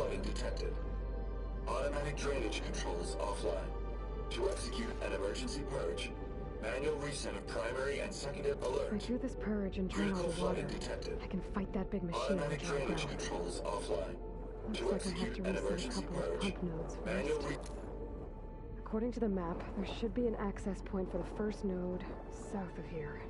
flooding detected. Automatic drainage controls offline. To execute an emergency purge, manual reset of primary and secondary alert. If I do this purge and drain all Critical the water, flooding detected. I can fight that big machine Automatic and dry it drainage out. controls offline. Looks To like I have execute to an reset a emergency couple of purge, pump nodes manual first. According to the map, there should be an access point for the first node south of here.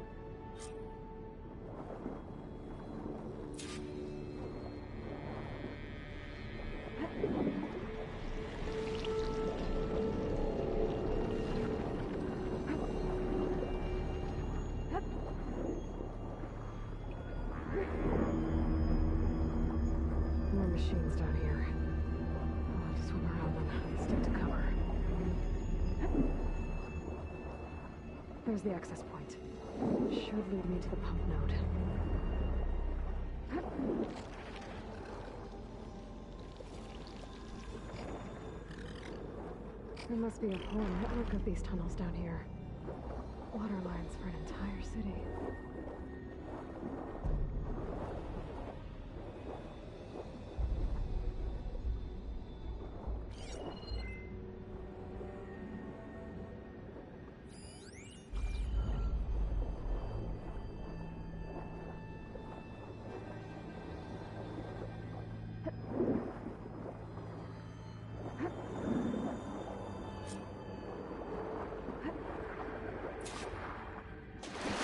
More machines down here. I'll have to swim around them. Stick to cover. There's the access point. Should lead me to the pump node. There must be a whole network of these tunnels down here. Water lines for an entire city.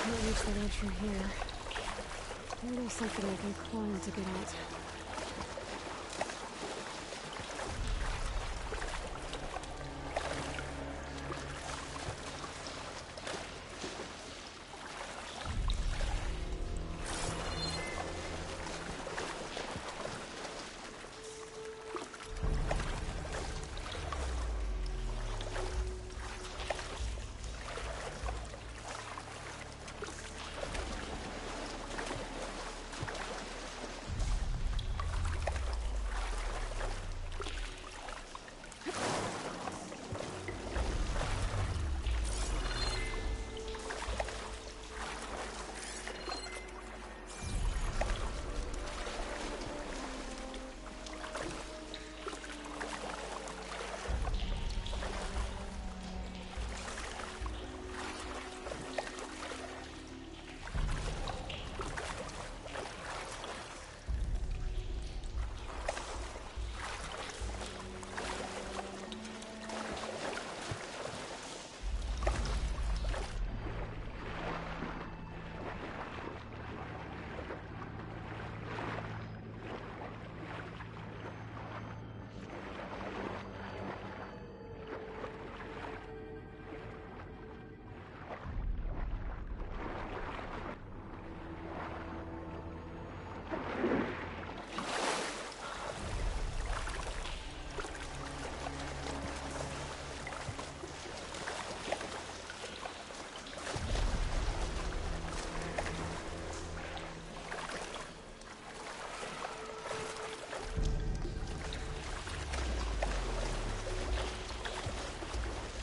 Can't reach the ledge from here. Maybe there's something I can climb to get out.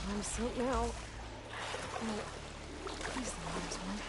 I'm soaked now. Oh, please the water's warm.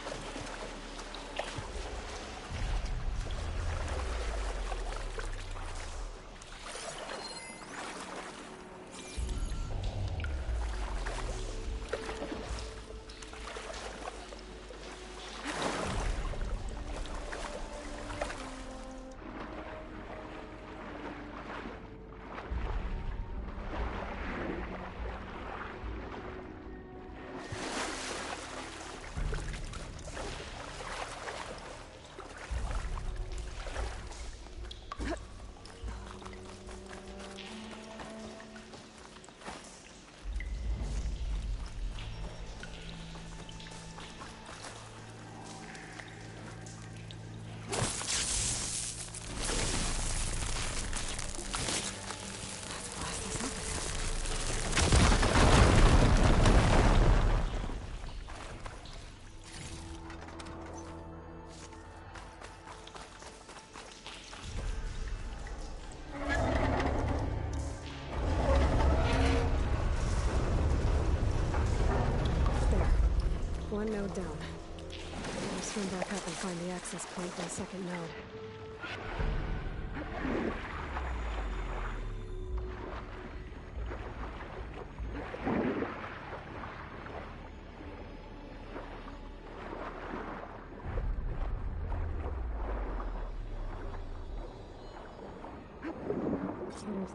One node down. I'll swim back up and find the access point for the second node.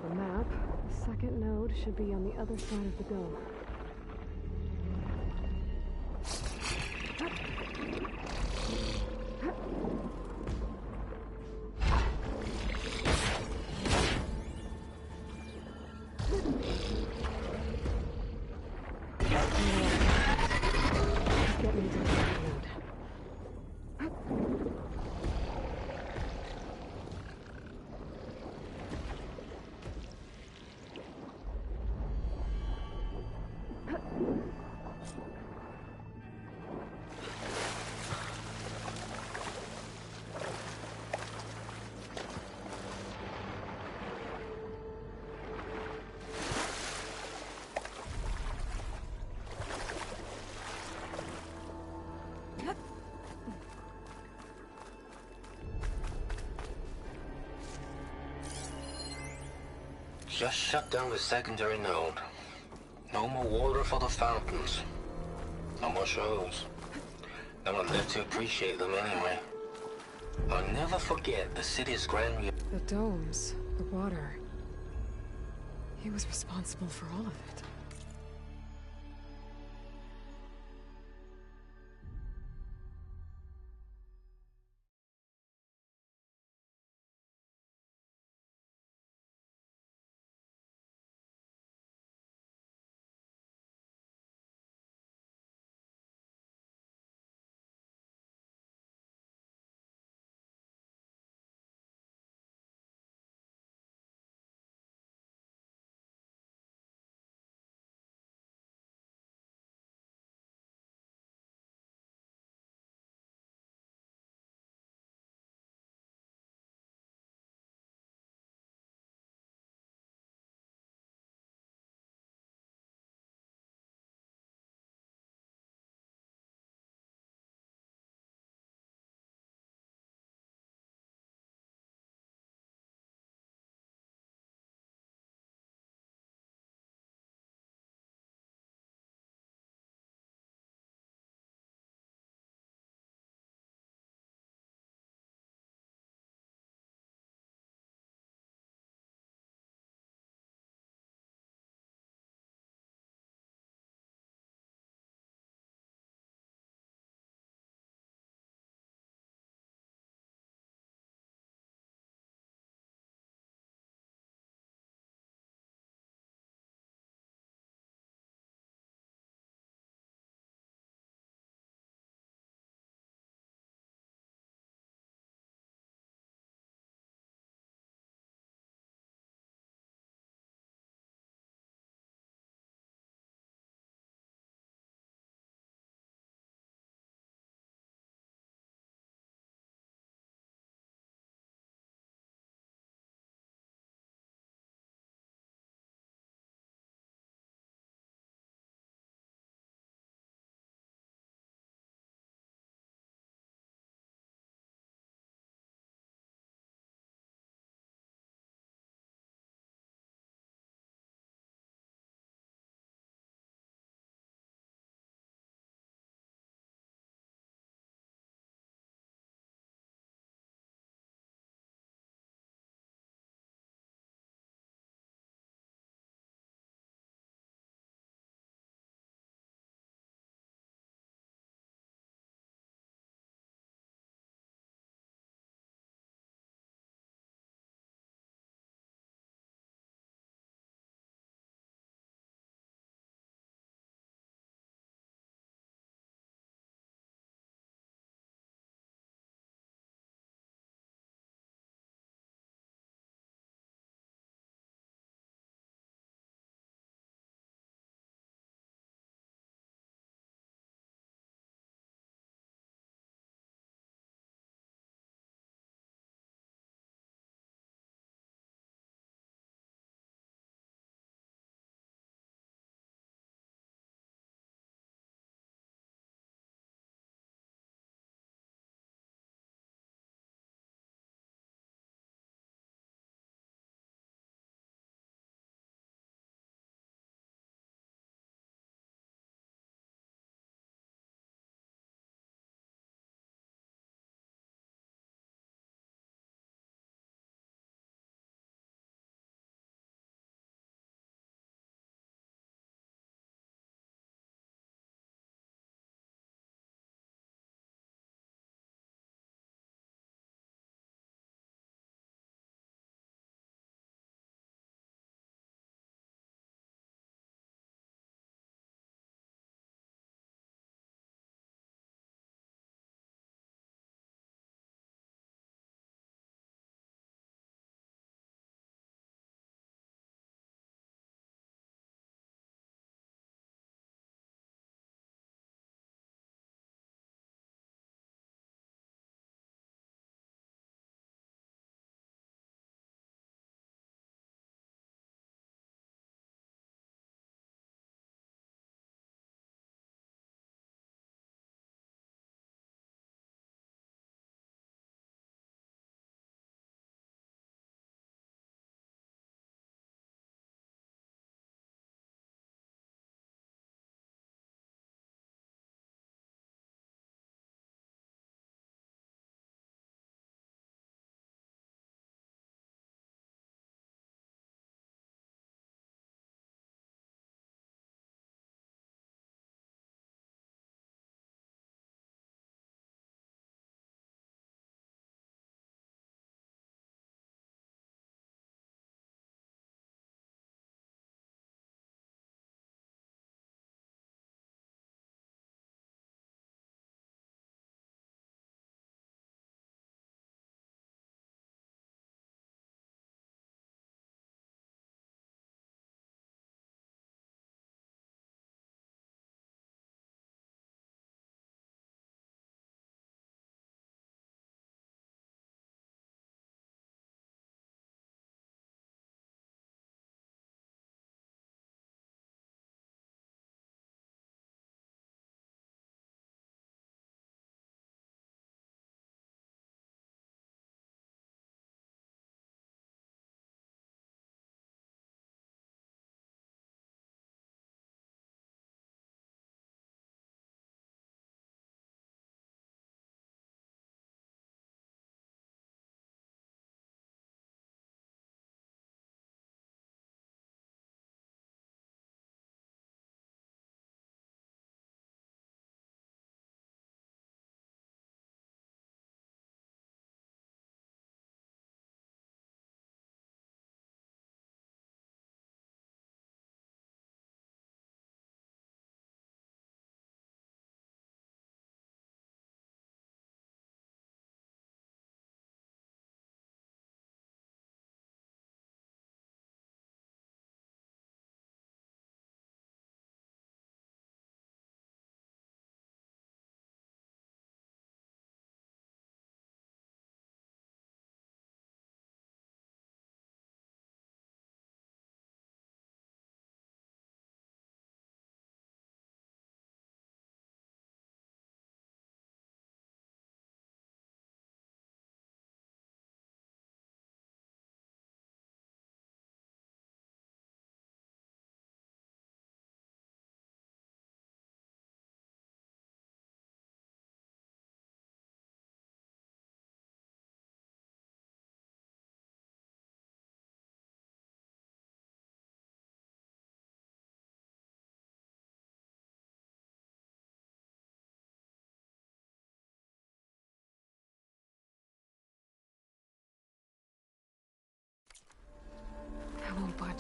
the map. The second node should be on the other side of the dome. Get me to the second node. Just shut down the secondary node. No more water for the fountains. No more shows. I would live to appreciate them anyway. I'll never forget the city's grand... The domes, the water. He was responsible for all of it.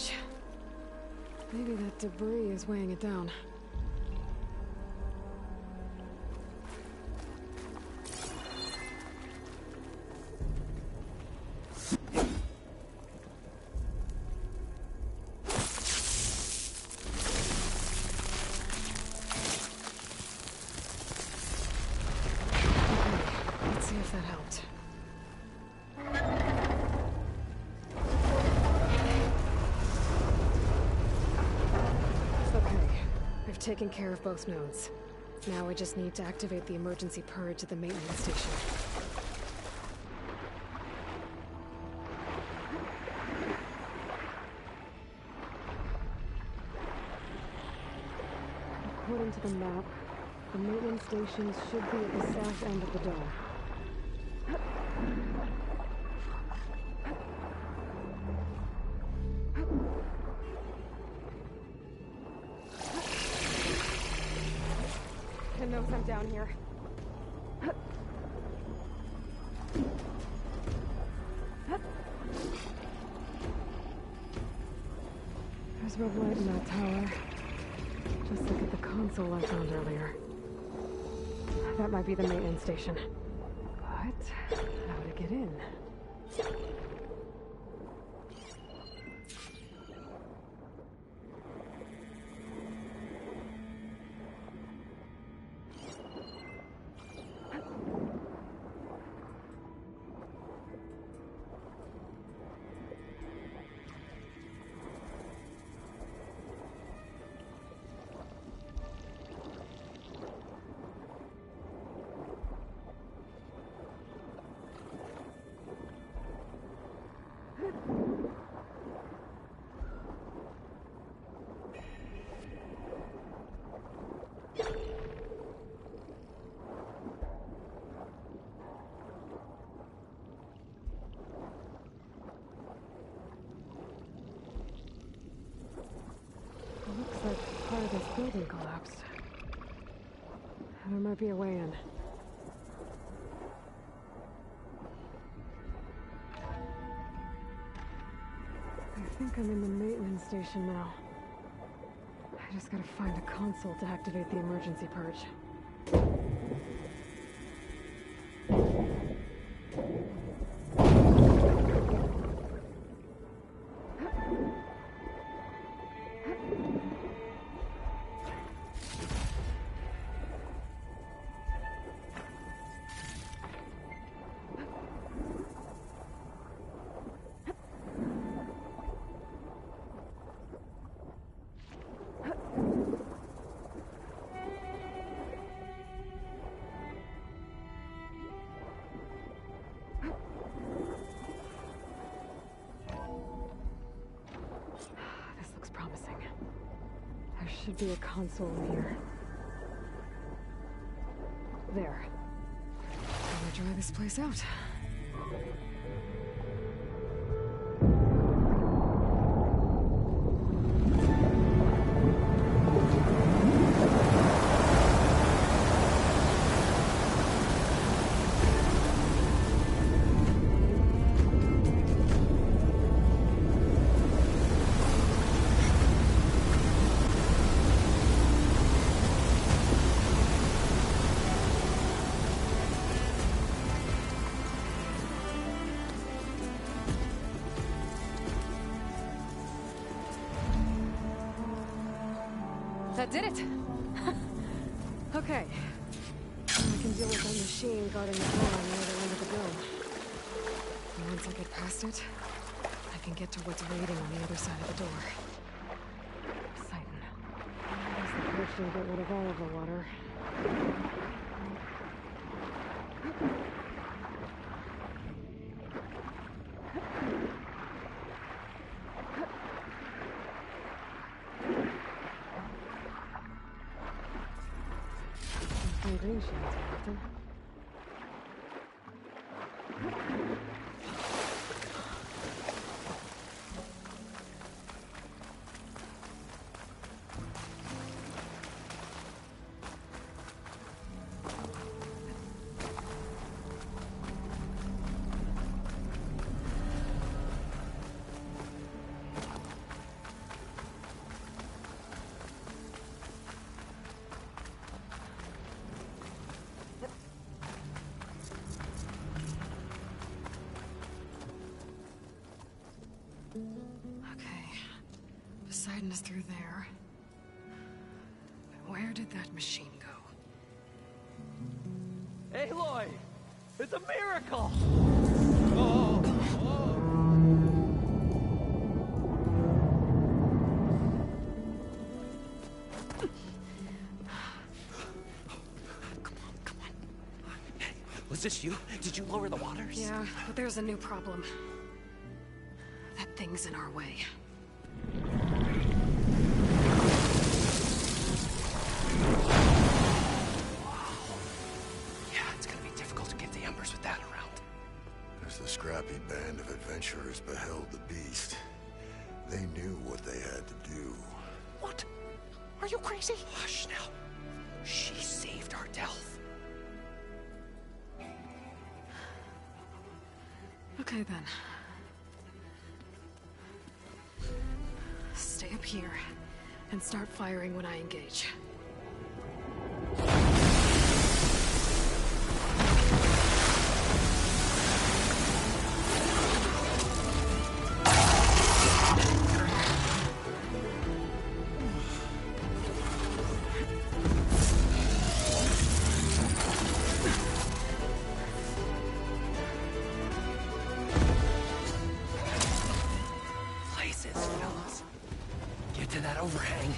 hatch. Maybe that debris is weighing it down. Let's see if that helped. I've taken care of both nodes. Now I just need to activate the emergency purge at the maintenance station. According to the map, the maintenance stations should be at the south end of the dome. It knows I'm down here. There's red light in that tower. Just look at the console I found earlier. That might be the maintenance station. But how to get in? Looks like part of this building collapsed. There might be a way in. I think I'm in the maintenance station now. I just gotta find a console to activate the emergency purge. Should be a console in here. There. I'm gonna try this place out. That did it! Okay. I can deal with that machine guarding the door on the other end of the dome. And once I get past it, I can get to what's waiting on the other side of the door. Poseidon. I guess the purge didn't get rid of all of the water. Green shields, Captain. getting us through there. But where did that machine go? Aloy! It's a miracle! Was this you? Did you lower the waters? Yeah, but there's a new problem. That thing's in our way. Yeah, it's gonna be difficult to get the Embers with that around. As the scrappy band of adventurers beheld the beast, they knew what they had to do. What? Are you crazy? Hush now. She saved our Delph. Okay then. Stay up here and start firing when I engage. Places, fellas. Get to that overhang.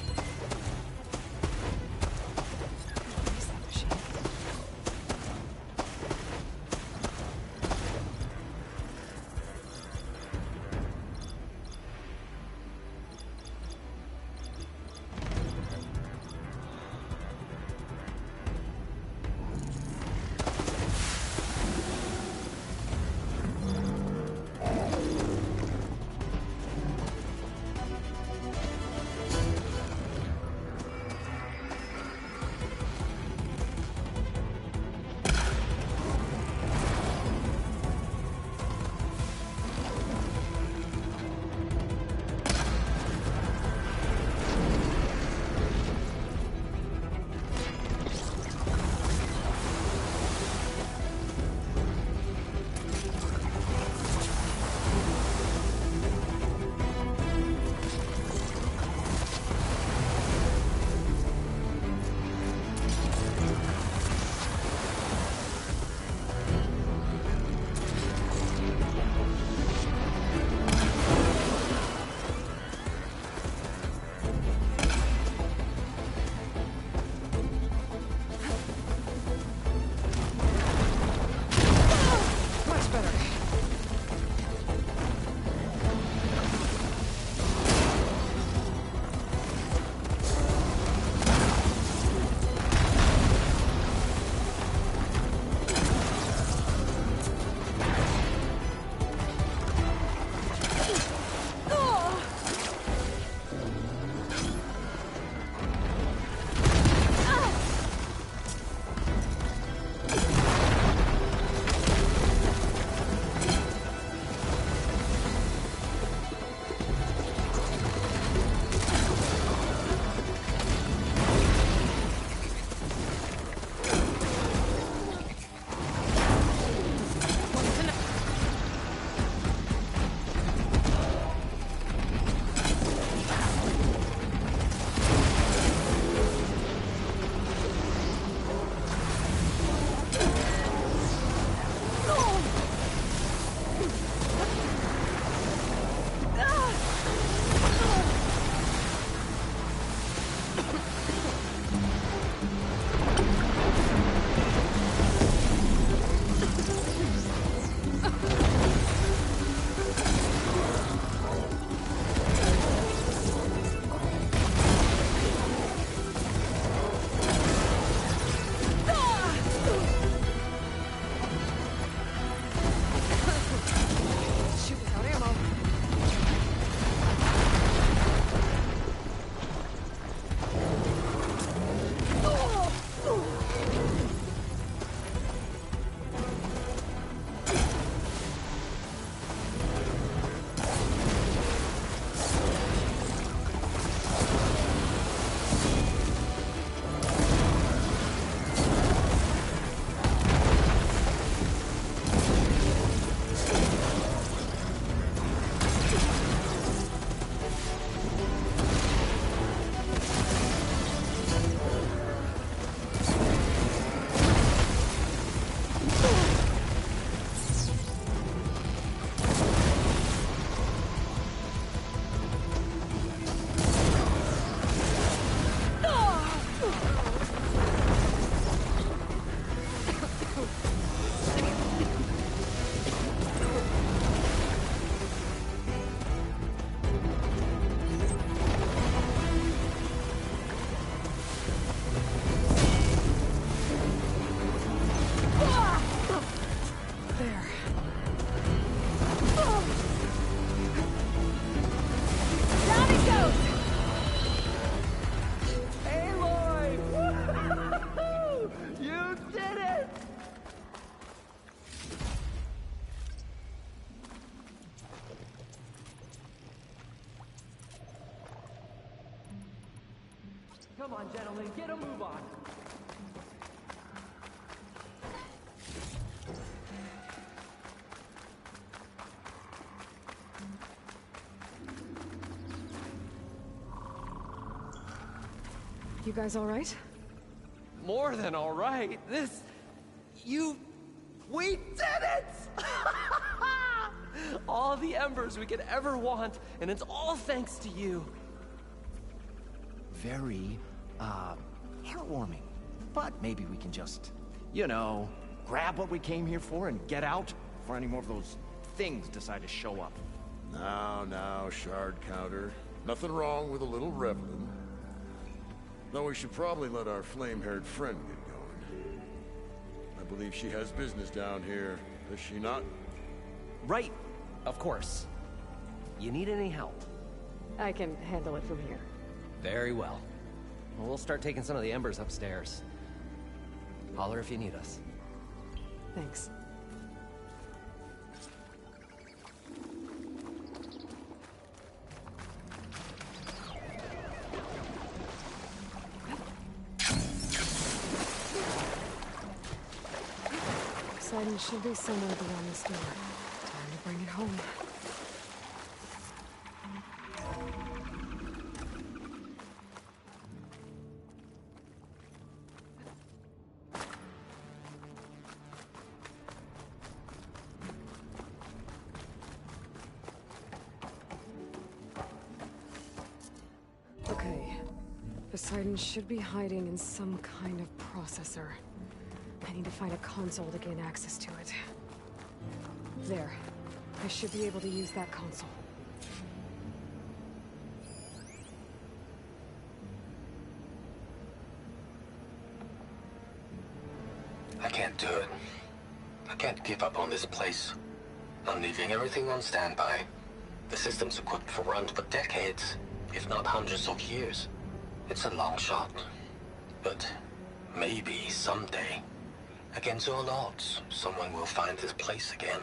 Come on, gentlemen, get a move on. You guys all right? More than all right. We did it! All the embers we could ever want, and it's all thanks to you. Very, heartwarming. But maybe we can just, you know, grab what we came here for and get out before any more of those things decide to show up. Now, shard counter. Nothing wrong with a little reveling. Though we should probably let our flame-haired friend get going. I believe she has business down here, does she not? Right, of course. You need any help? I can handle it from here. Very well. We'll start taking some of the embers upstairs. Holler if you need us. Thanks. Poseidon should be somewhere beyond this door. Time to bring it home. Okay. Poseidon should be hiding in some kind of processor. I need to find a console to gain access to it. There. I should be able to use that console. I can't do it. I can't give up on this place. I'm leaving everything on standby. The system's equipped for runs for decades, if not hundreds of years. It's a long shot. But maybe someday, against all odds, someone will find this place again.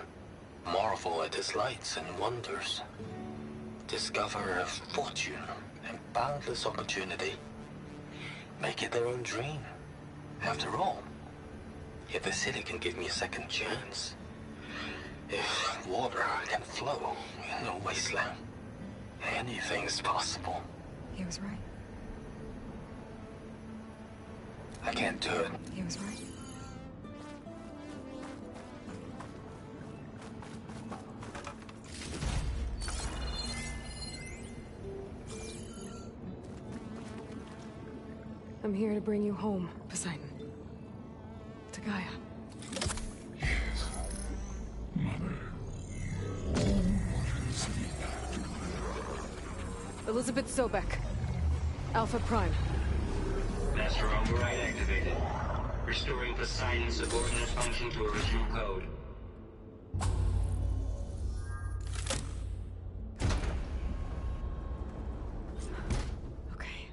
Marvel at its lights and wonders. Discover a fortune and boundless opportunity. Make it their own dream. After all, if the city can give me a second chance, if water can flow in a wasteland, anything's possible. He was right. I can't do it. He was right. I'm here to bring you home, Poseidon. To Gaia. Elizabeth Sobek. Alpha Prime. Master override activated. Restoring Poseidon's subordinate function to original code. Okay.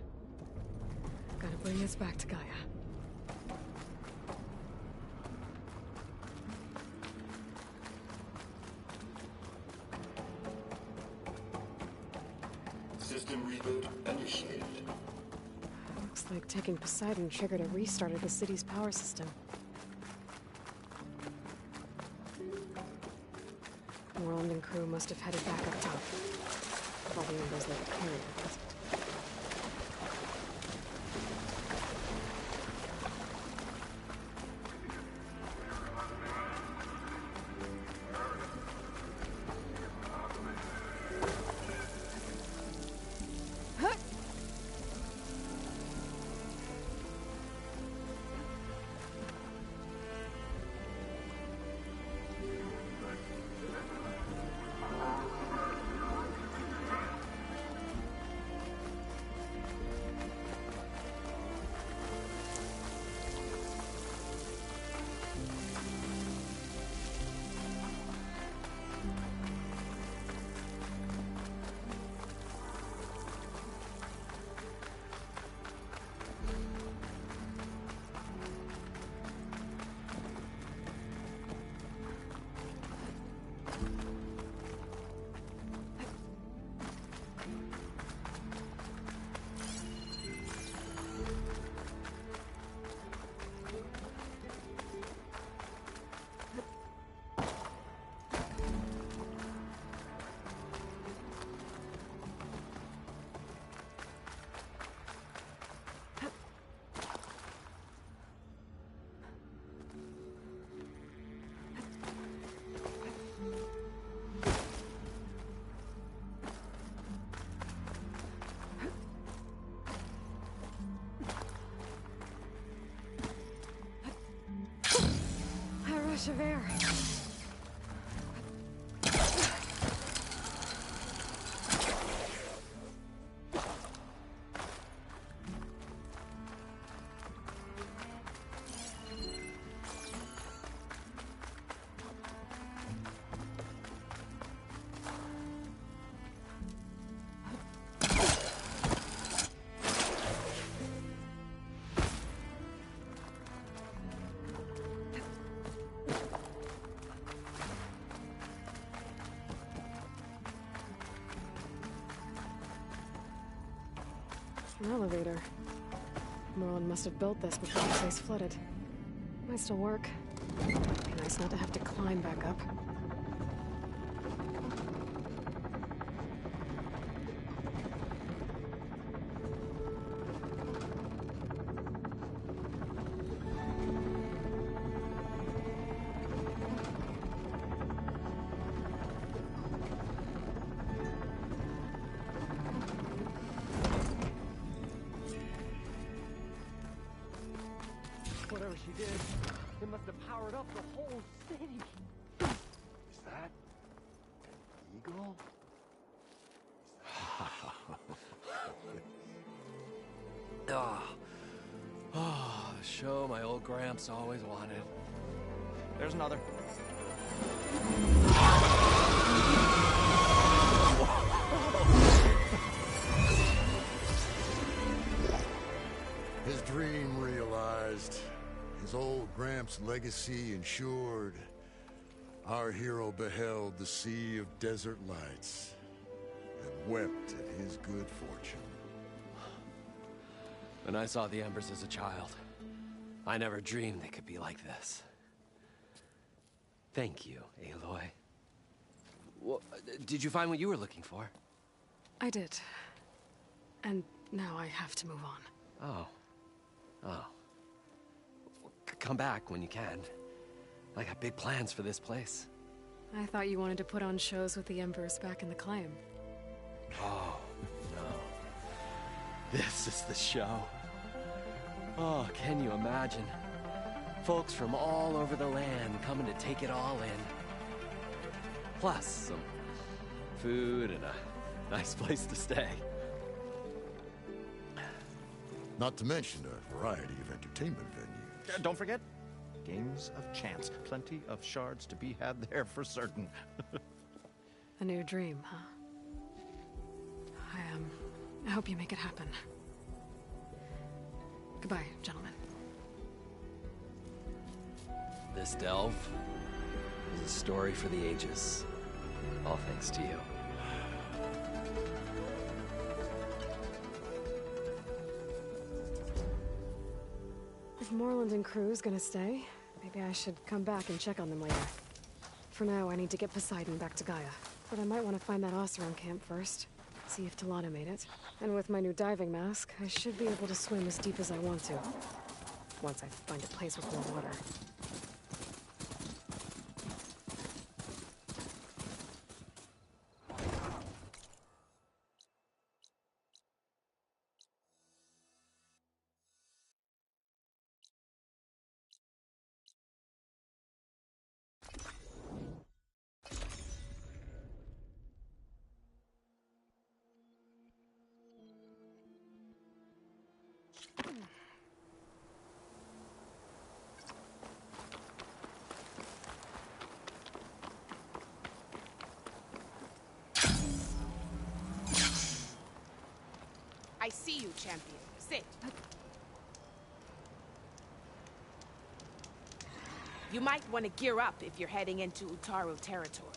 Gotta bring this back to Gaia. System reboot initiated. Looks like taking Poseidon triggered a restart of the city's power system. Morland and crew must have headed back up top. All the embers they could carry at present. rush of air. An elevator. Merlin must have built this before the place flooded. Might still work. Be nice not to have to climb back up. Whatever she did, it must have powered up the whole city. Is that an eagle? Show my old Gramps always wanted. There's another. His dream realized. His old Gramps' legacy ensured. Our hero beheld the sea of desert lights and wept at his good fortune. When I saw the Embers as a child, I never dreamed they could be like this. Thank you, Aloy. Well, did you find what you were looking for? I did. And now I have to move on. Oh. Oh. Come back when you can. I got big plans for this place. I thought you wanted to put on shows with the Embers back in the Claim. Oh, no. This is the show. Oh, can you imagine? Folks from all over the land coming to take it all in. Plus, some food and a nice place to stay. Not to mention a variety of entertainment venues. Don't forget, games of chance. Plenty of shards to be had there for certain. A new dream, huh? I hope you make it happen. Goodbye, gentlemen. This delve is a story for the ages. All thanks to you. If Moreland and crew's gonna stay, maybe I should come back and check on them later. For now, I need to get Poseidon back to Gaia. But I might want to find that Oseram camp first. See if Talana made it. And with my new diving mask, I should be able to swim as deep as I want to. Once I find a place with more water. I see you, champion. Sit. You might want to gear up if you're heading into Utaru territory.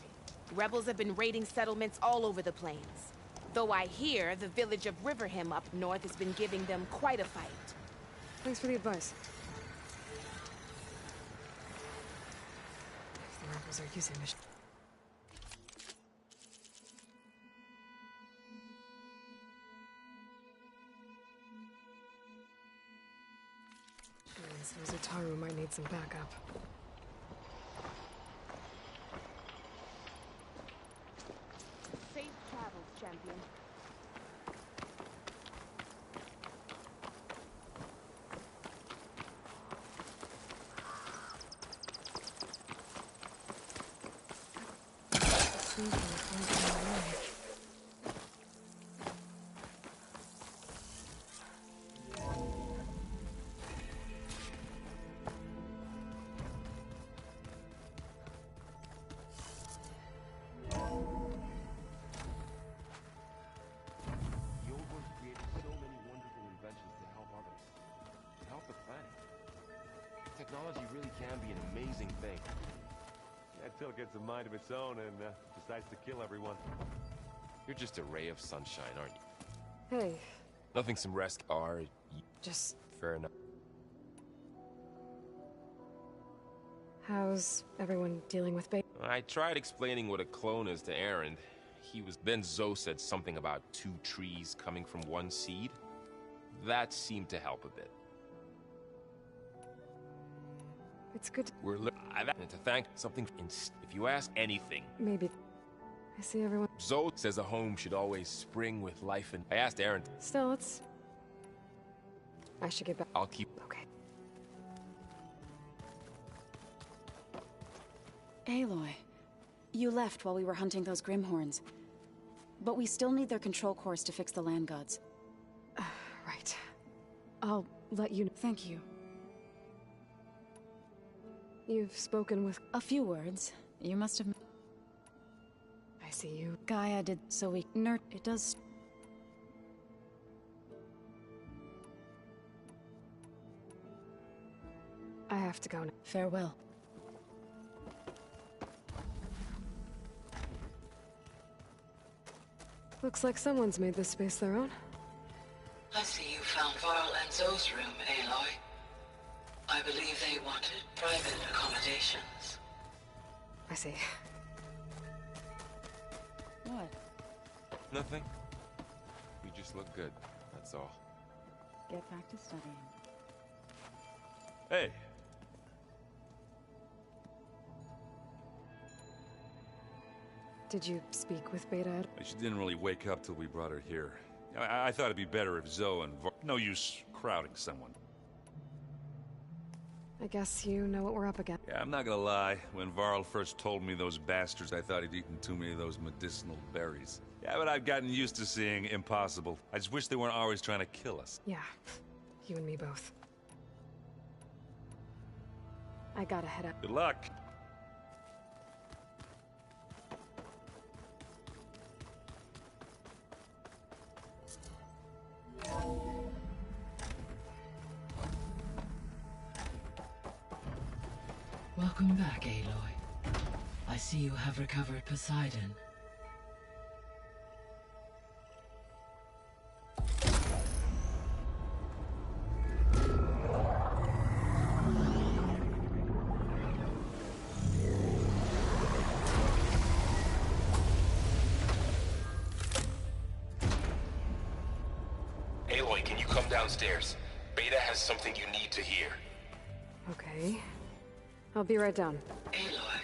Rebels have been raiding settlements all over the plains. Though I hear the village of Riverham up north has been giving them quite a fight. Thanks for the advice. If the rebels are using this... Those Utaru might need some backup. Safe travels, champion. technology really can be an amazing thing. Until it gets a mind of its own and decides to kill everyone. You're just a ray of sunshine, aren't you? Hey, Nothing some rest are. just... Fair enough. how's everyone dealing with Beta? I tried explaining what a clone is to Aaron. Then Zoe said something about 2 trees coming from 1 seed. That seemed to help a bit. It's good to... And to thank something. If you ask anything, maybe... I see everyone... Zoe says a home should always spring with life, and I asked Aaron. Still, it's... I should get back. I'll keep. Okay. Aloy, you left while we were hunting those Grimhorns. But we still need their control cores to fix the land gods. Right. I'll let you know. Thank you. You've spoken with... A few words. You must have... I see you. Gaia did so we... Nerd... It does... I have to go now. Farewell. Looks like someone's made this space their own. I see you found Varl and Zoe's room, Aloy. I believe they wanted private accommodations. I see. What? Nothing. You just look good. That's all. Get back to studying. Hey. Did you speak with Beta? She didn't really wake up till we brought her here. I thought it'd be better if Zoe and no use crowding someone. I guess you know what we're up against. Yeah, I'm not gonna lie. When Varl first told me those bastards, I thought he'd eaten too many of those medicinal berries. Yeah, but I've gotten used to seeing impossible. I just wish they weren't always trying to kill us. Yeah, you and me both. I gotta head out. Good luck. Welcome back, Aloy. I see you have recovered Poseidon. Aloy, can you come downstairs? Beta has something you need to hear. Okay. I'll be right down. Aloy,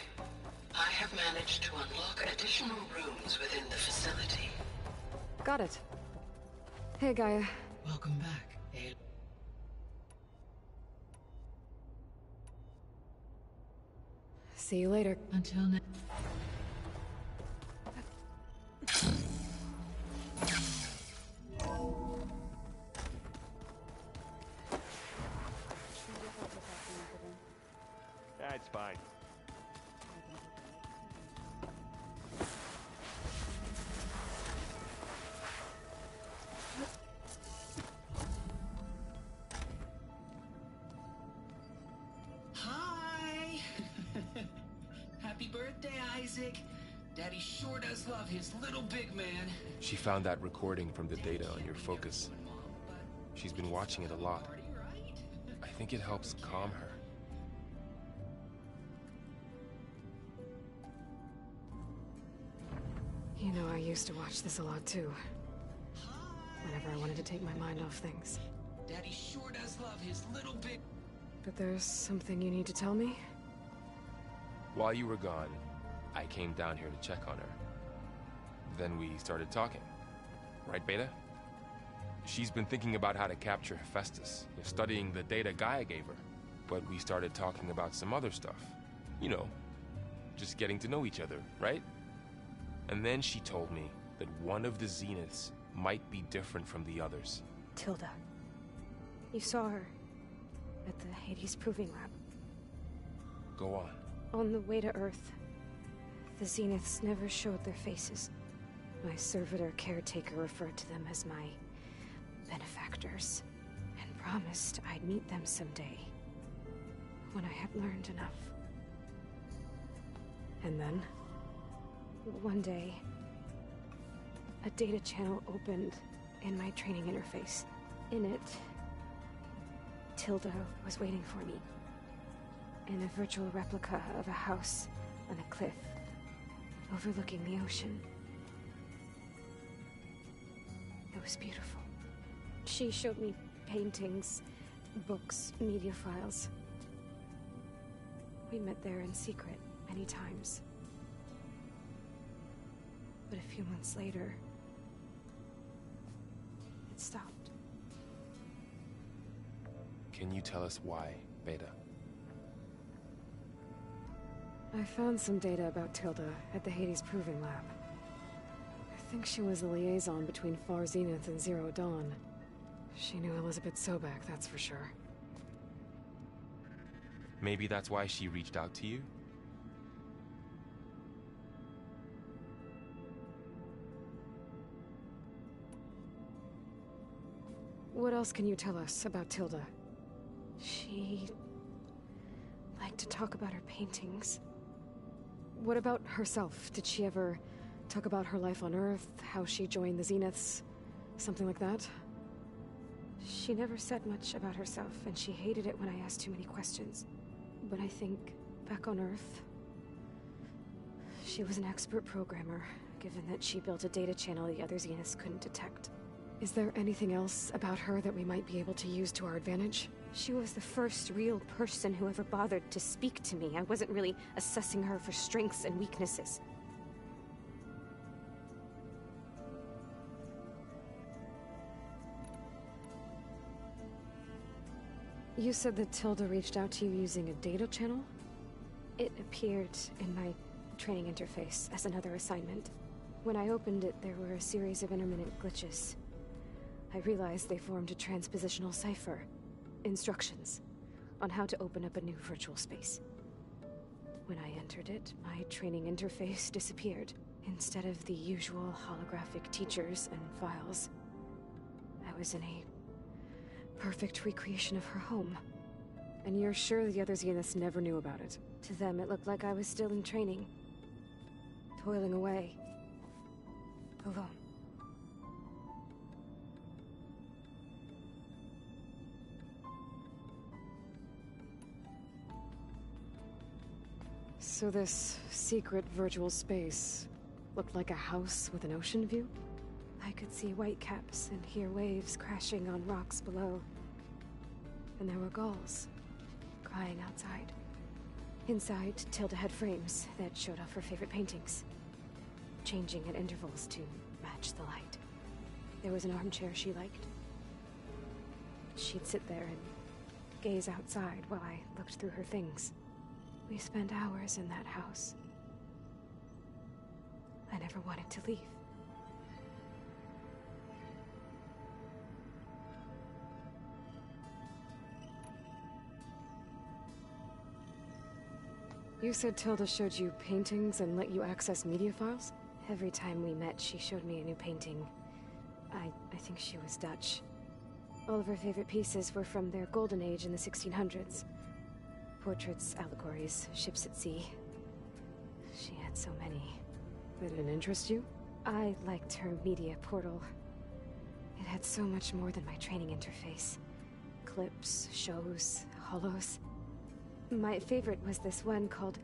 I have managed to unlock additional rooms within the facility. Got it. Hey, Gaia. Welcome back, Aloy. See you later. Until next. That's fine. Hi! Happy birthday, Isaac. Daddy sure does love his little big man. She found that recording from the data on your focus. She's been watching it a lot. I think it helps calm her. You know, I used to watch this a lot too. Whenever I wanted to take my mind off things. Daddy sure does love his little big... But there's something you need to tell me? While you were gone, I came down here to check on her. Then we started talking. Right, Beta? She's been thinking about how to capture Hephaestus, studying the data Gaia gave her. But we started talking about some other stuff. You know, just getting to know each other, right? And then she told me that one of the Zeniths might be different from the others. Tilda. You saw her at the Hades Proving Lab. Go on. On the way to Earth, the Zeniths never showed their faces. My servitor caretaker referred to them as my benefactors, and promised I'd meet them someday. when I had learned enough. And then, one day, a data channel opened in my training interface. In it, Tilda was waiting for me. In a virtual replica of a house on a cliff, overlooking the ocean. It was beautiful. She showed me paintings, books, media files. We met there in secret many times. But a few months later, it stopped. Can you tell us why, Beta? I found some data about Tilda at the Hades Proving Lab. I think she was a liaison between Far Zenith and Zero Dawn. She knew Elizabeth Sobek, that's for sure. Maybe that's why she reached out to you? What else can you tell us about Tilda? She liked to talk about her paintings. What about herself? Did she ever talk about her life on Earth, how she joined the Zeniths, something like that? She never said much about herself, and she hated it when I asked too many questions. But I think, back on Earth, she was an expert programmer, given that she built a data channel the other Zeniths couldn't detect. Is there anything else about her that we might be able to use to our advantage? She was the first real person who ever bothered to speak to me. I wasn't really assessing her for strengths and weaknesses. You said that Tilda reached out to you using a data channel? It appeared in my training interface as another assignment. When I opened it, there were a series of intermittent glitches. I realized they formed a transpositional cipher. Instructions on how to open up a new virtual space. When I entered it, my training interface disappeared. Instead of the usual holographic teachers and files, I was in a perfect recreation of her home. And you're sure the other Zeniths never knew about it? To them, it looked like I was still in training. Toiling away. Alone. So this secret virtual space looked like a house with an ocean view? I could see whitecaps and hear waves crashing on rocks below. And there were gulls crying outside. Inside, Tilda had frames that showed off her favorite paintings, changing at intervals to match the light. There was an armchair she liked. She'd sit there and gaze outside while I looked through her things. We spent hours in that house. I never wanted to leave. You said Tilda showed you paintings and let you access media files? Every time we met, she showed me a new painting. I think she was Dutch. All of her favorite pieces were from their golden age in the 1600s. Portraits, allegories, ships at sea. She had so many. Did it interest you? I liked her media portal. It had so much more than my training interface. Clips, shows, holos. My favorite was this one called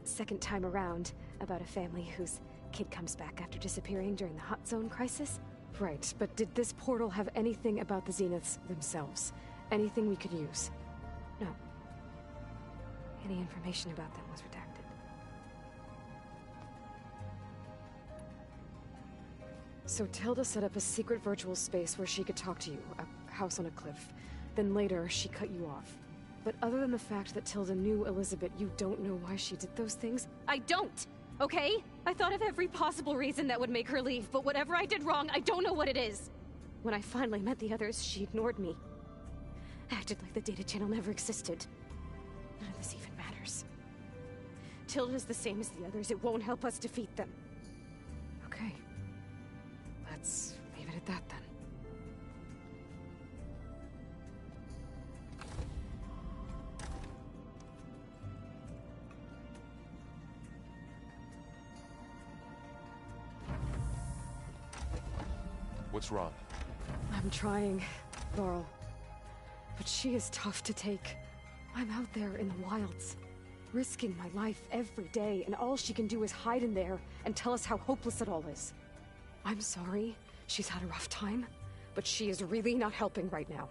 Second Time Around, about a family whose kid comes back after disappearing during the Hot Zone crisis. Right, but did this portal have anything about the Zeniths themselves? Anything we could use? No. Any information about them was redacted. So Tilda set up a secret virtual space where she could talk to you, a house on a cliff. Then later, she cut you off. But other than the fact that Tilda knew Elizabeth, you don't know why she did those things? I don't! Okay? I thought of every possible reason that would make her leave, but whatever I did wrong, I don't know what it is. When I finally met the others, she ignored me. Acted like the data channel never existed. None of this even matters. Tilda's the same as the others. It won't help us defeat them. Okay. Let's leave it at that then. What's wrong? I'm trying, Varl. But she is tough to take. I'm out there in the wilds, risking my life every day, and all she can do is hide in there and tell us how hopeless it all is. I'm sorry she's had a rough time, but she is really not helping right now.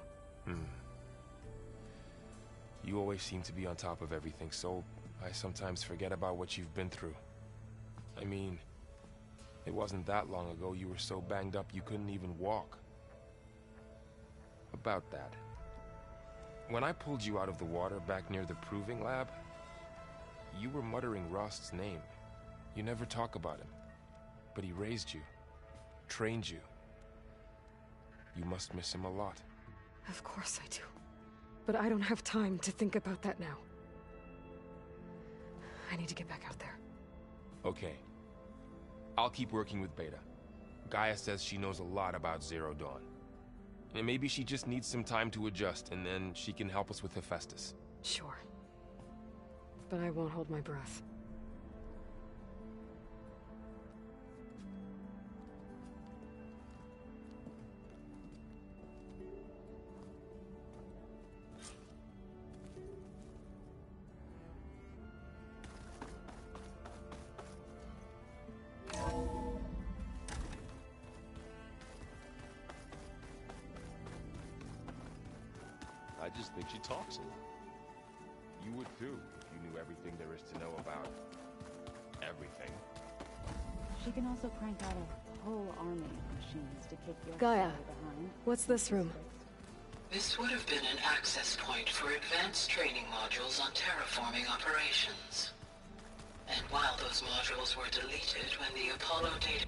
You always seem to be on top of everything, so I sometimes forget about what you've been through. I mean, it wasn't that long ago you were so banged up you couldn't even walk. About that. When I pulled you out of the water back near the proving lab, you were muttering Rost's name. You never talk about him. But he raised you, trained you. You must miss him a lot. Of course I do. But I don't have time to think about that now. I need to get back out there. Okay. I'll keep working with Beta. Gaia says she knows a lot about Zero Dawn. And maybe she just needs some time to adjust, and then she can help us with Hephaestus. Sure. But I won't hold my breath. I just think she talks a lot. You would too, if you knew everything there is to know about everything. She can also crank out a whole army of machines to kick your Gaia, story behind. what's this room? This would have been an access point for advanced training modules on terraforming operations. And while those modules were deleted when the Apollo data